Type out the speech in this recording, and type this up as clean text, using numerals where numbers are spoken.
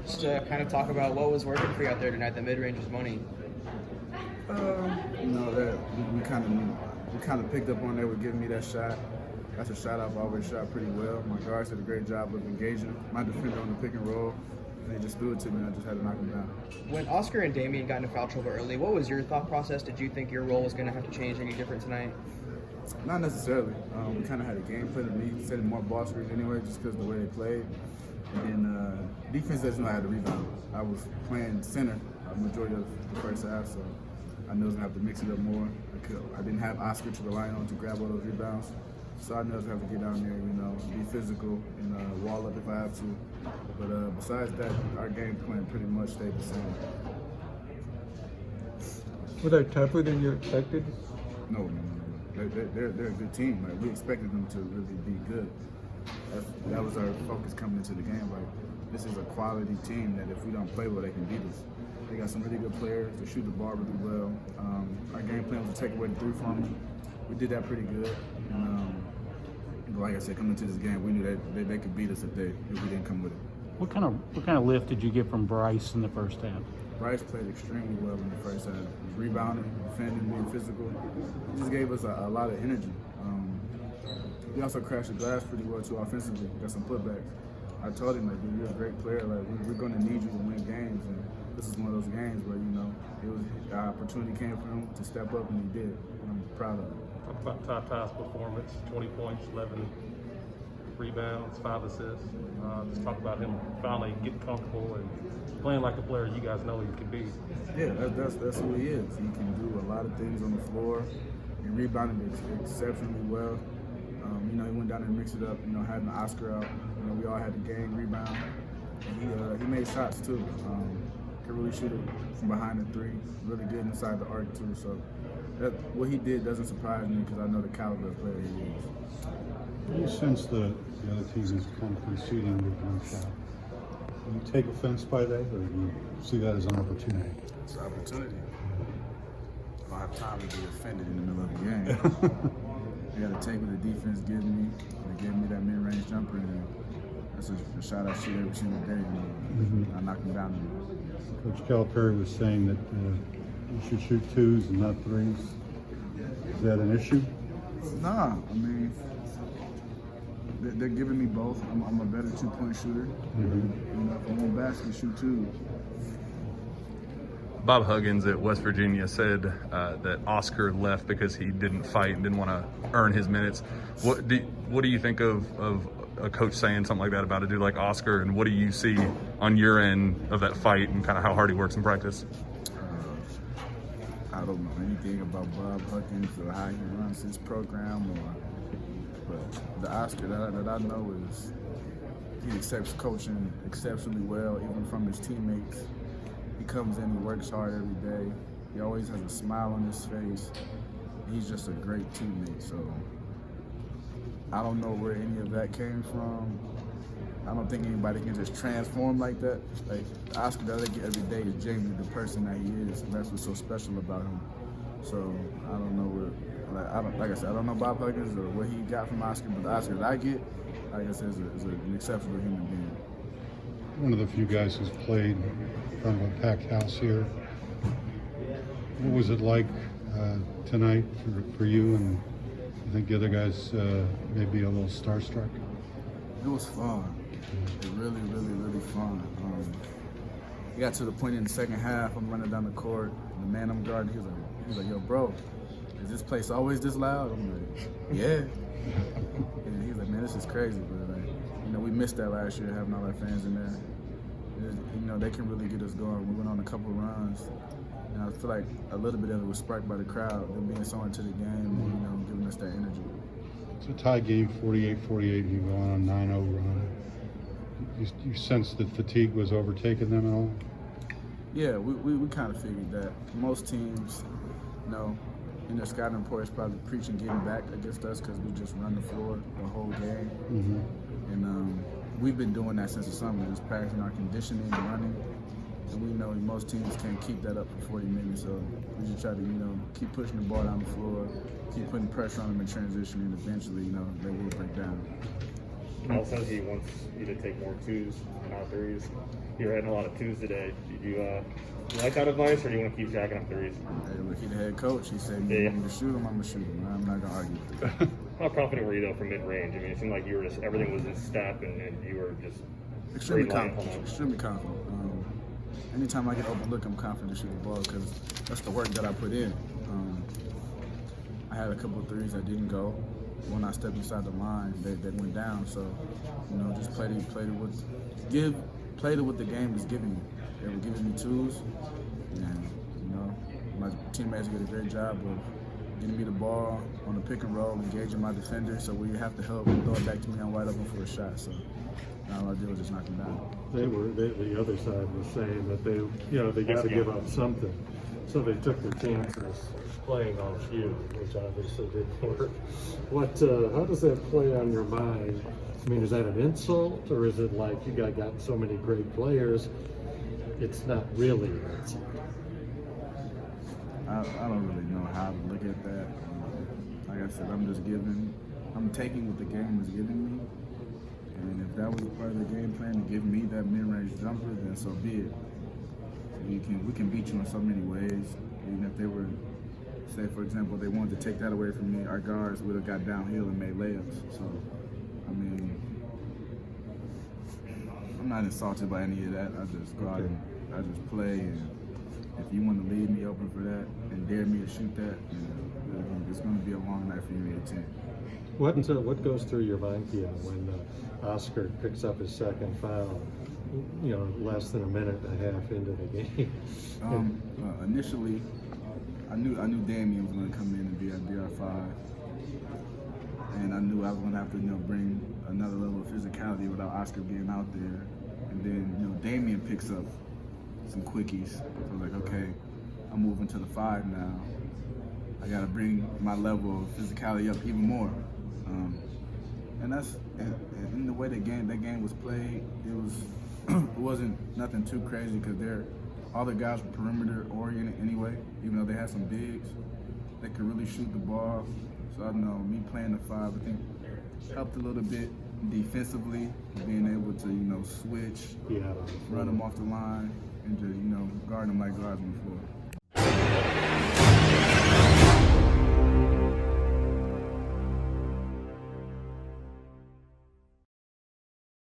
Just kind of talk about what was working for you out there tonight. The mid-range was money. That we kind of picked up on. They were giving me that shot. That's a shot I've always shot pretty well. My guards did a great job of engaging my defender on the pick and roll. And they just threw it to me, and I just had to knock them down. When Oscar and Damian got into foul trouble early, what was your thought process? Did you think your role was going to have to change any different tonight? Not necessarily. We kind of had a game plan of me setting more ball screens anyway, just because of the way they played. And then defense doesn't know how to rebound. I was playing center a majority of the first half, so I knew I was going to have to mix it up more. I didn't have Oscar to rely on to grab all those rebounds. So I knew I was going to have to get down there, be physical and wall up if I have to. But besides that, our game plan pretty much stayed the same. Were they tougher than you expected? No. They're a good team. Like, we expected them to really be good. That was our focus coming into the game. Like, this is a quality team that if we don't play well, they can beat us. They got some really good players. They shoot the ball really well. Our game plan was to take away the three from them. We did that pretty good. And like I said, coming into this game, we knew that they could beat us if we didn't come with it. What kind of lift did you get from Bryce in the first half? Bryce played extremely well in the first half. He was rebounding, defending, being physical. He just gave us a lot of energy. He also crashed the glass pretty well too offensively. Got some putbacks. I told him, like, dude, you're a great player. Like, we're going to need you to win games. And this is one of those games where, it was the opportunity came for him to step up, and he did. And I'm proud of him. Talk about Ty's performance, 20 points, 11 rebounds, 5 assists. Just talk about him finally getting comfortable and playing like the player you guys know he can be. Yeah, that's who he is. He can do a lot of things on the floor. He rebounded exceptionally well. He went down and mixed it up, having Oscar out. We all had to gain rebound. And he made shots too. Could really shoot it from behind the three. Really good inside the arc too. So what he did doesn't surprise me because I know the caliber of player he is. Do you sense the other team is kind of conceding with one shot? Do you take offense by that, or do you see that as an opportunity? It's an opportunity. I don't have time to be offended in the middle of the game. I got to take what the defense gives me. They gave me that mid-range jumper, and that's a shot I shoot every single day. I knock him down. Coach Calipari was saying that you should shoot twos and not threes. Is that an issue? Nah, I mean, they're giving me both. I'm a better two-point shooter. If I want basket, shoot two. Bob Huggins at West Virginia said that Oscar left because he didn't fight and didn't want to earn his minutes. What do you think of a coach saying something like that about a dude like Oscar, and what do you see on your end of that fight and kind of how hard he works in practice? I don't know anything about Bob Huggins or how he runs his program, but the Oscar that I know is he accepts coaching exceptionally well, even from his teammates. He comes in, he works hard every day. He always has a smile on his face. He's just a great teammate. So I don't know where any of that came from. I don't think anybody can just transform like that. Like, Oscar that I get every day is genuinely the person that he is, and that's what's so special about him. So I don't know where, like I said, I don't know Bob Huggins or what he got from Oscar, but the Oscar that I get, like I said, is an exceptional human being. One of the few guys who's played in front of a packed house here. What was it like tonight for you, and I think the other guys maybe a little starstruck? It was fun. It really, really, really fun. We got to the point in the second half, I'm running down the court, and the man I'm guarding, he was like, yo, bro, is this place always this loud? I'm like, yeah. And he's like, man, this is crazy, but we missed that last year, having all our fans in there. They can really get us going. We went on a couple runs, and I feel like a little bit of it was sparked by the crowd, them being so into the game, and, giving us that energy. It's a tie game, 48-48, you go on a 9-0 run. You sense that fatigue was overtaking them at all? Yeah, we kind of figured that. Most teams, in their scouting report is probably preaching getting back against us because we just run the floor the whole game. And we've been doing that since the summer, just practicing our conditioning and running. And we know most teams can't keep that up for 40 minutes, so we just try to, keep pushing the ball down the floor, keep putting pressure on them in transition, and eventually, they will break down. Al says he wants you to take more twos, not threes. You're hitting a lot of twos today. Do you like that advice, or do you want to keep jacking up threes? Hey, look, he the head coach. He said, "You want me to shoot him? I'm gonna shoot him. I'm not gonna argue with you." How confident were you though from mid-range? I mean, it seemed like you were just everything was in step, and you were just Extremely green light confident. on. Extremely confident. Anytime I get open look, I'm confident to shoot the ball because that's the work that I put in. I had a couple of threes that didn't go. When I stepped inside the line, they went down. So, just played it with the game is giving me. They were giving me twos, and my teammates did a great job of getting me the ball on the pick and roll, engaging my defender. So we have to help throw it back to me. I'm wide open for a shot. So all I did was just knock him down. The other side was saying that they got to give up something, so they took their chances playing on you, which obviously didn't work. How does that play on your mind? I mean, is that an insult, or is it like you got so many great players, it's not really an insult? I don't really know how to look at that. Like I said, I'm taking what the game is giving me. And if that was part of the game plan to give me that mid-range jumper, then so be it. We can beat you in so many ways. Even if they were, say for example, they wanted to take that away from me, our guards would have got downhill and made layups. So, I mean, I'm not insulted by any of that. I just go out and I just play. And if you want to leave me open for that and dare me to shoot that, it's going to be a long night for you and your team. What goes through your mind, Keion, when Oscar picks up his second foul, less than a minute and a half into the game? Initially, I knew Damian was going to come in and be at DR5, and I knew I was going to have to bring another level of physicality without Oscar being out there. And then Damian picks up some quickies. So I was like, okay, I'm moving to the 5 now. I got to bring my level of physicality up even more. And that's in the way that game was played. It wasn't nothing too crazy because all the guys were perimeter oriented anyway. Even though they had some bigs, they could really shoot the ball. So I know me playing the 5, I think helped a little bit defensively, being able to switch, run them off the line, and just guard them like guards on the floor.